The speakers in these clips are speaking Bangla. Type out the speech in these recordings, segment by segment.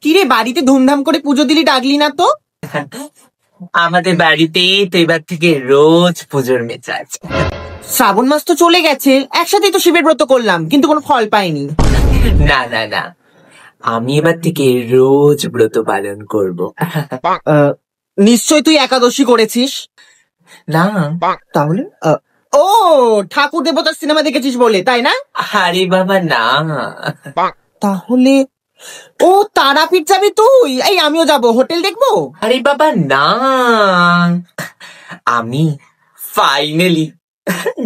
কিরে বাড়িতে ধুমধাম করে পুজো দিলি, ডাকলি না তো? আমাদের বাড়িতেই তো এবার থেকে রোজ পুজোর মেজাজ। শ্রাবণ মাস তো চলে গেছে, একসাথেই তো শিবের ব্রত করলাম, কিন্তু কোনো ফল পাইনি। না না না, আমি এবার থেকে রোজ ব্রত পালন করব। নিশ্চয় তুই একাদশী করেছিস? না। তাহলে ও ঠাকুর দেবতার সিনেমা দেখেছিস বলে, তাই না? আরে বাবা না। তাহলে ও তারাপীঠ যাবি তুই? এই আমিও যাব, হোটেল দেখবো। আরে বাবা না, আমি ফাইনালি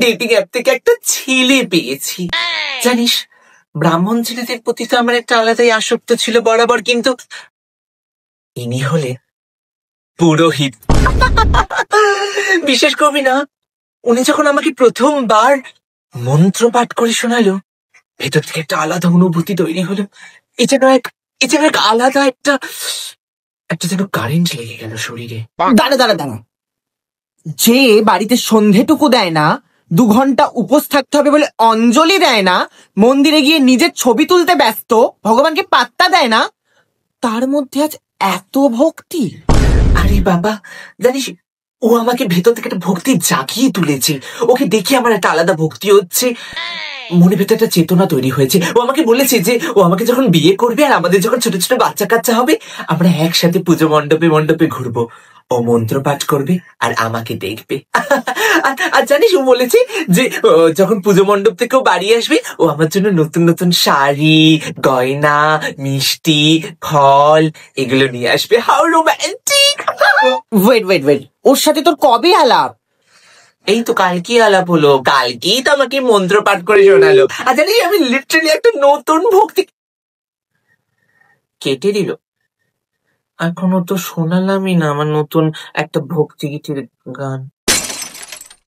ডেটিং অ্যাপ থেকে একটা ছেলে পেয়েছি। জানিস, ব্রাহ্মণ ছেলেদের প্রতি তো আমার একটা আলাদাই আসক্ত ছিল বরাবর, কিন্তু ইনি হলে পুরোহিত। বিশেষ করবি না, উনি যখন আমাকে প্রথমবার মন্ত্র পাঠ করে শোনালো, ভেতর থেকে একটা আলাদা অনুভূতি তৈরি হলো। এ যেন এক আলাদা একটা যেন কারেন্ট লেগে গেল শরীরে। দাঁড়া দাঁড়া দাঁড়া, যে বাড়িতে সন্ধেটুকু দেয় না, 2 ঘন্টা উপোস থাকতে হবে বলে অঞ্জলি দেয় না, মন্দিরে গিয়ে নিজের ছবি তুলতে ব্যস্ত, ভগবানকে পাত্তা দেয় না, তার মধ্যে আজ এত ভক্তি। আরে বাবা, জানিস, ও আমাকে ভেতর থেকে একটা ভক্তি জাগিয়ে তুলেছে। ওকে দেখে আমার একটা আলাদা ভক্তি হচ্ছে, মনে ভেতর একটা চেতনা তৈরি হয়েছে। ও আমাকে বলেছে যে ও আমাকে যখন বিয়ে করবে আর আমাদের যখন ছোট ছোট বাচ্চা কাচ্চা হবে, আমরা একসাথে পুজো মণ্ডপে মণ্ডপে ঘুরবো। ও মন্ত্র পাঠ করবে আর আমাকে দেখবে। আর জানিস, ও বলেছে যে যখন পুজো মণ্ডপ থেকে ও বাড়ি আসবে, ও আমার জন্য নতুন নতুন শাড়ি, গয়না, মিষ্টি, ফল এগুলো নিয়ে আসবে। How romantic! Wait wait wait, ওর সাথে তোর কবে আলাপ? এই তো কালকে আলাপ হলো, কালকেই তো আমাকে মন্ত্র পাঠ করে শোনালো। আর জানিস, আমি লিটারালি একটা নতুন ভক্তি কেটে দিল। এখনো তো শোনালামই না আমার নতুন একটা ভক্তি গীতির গান।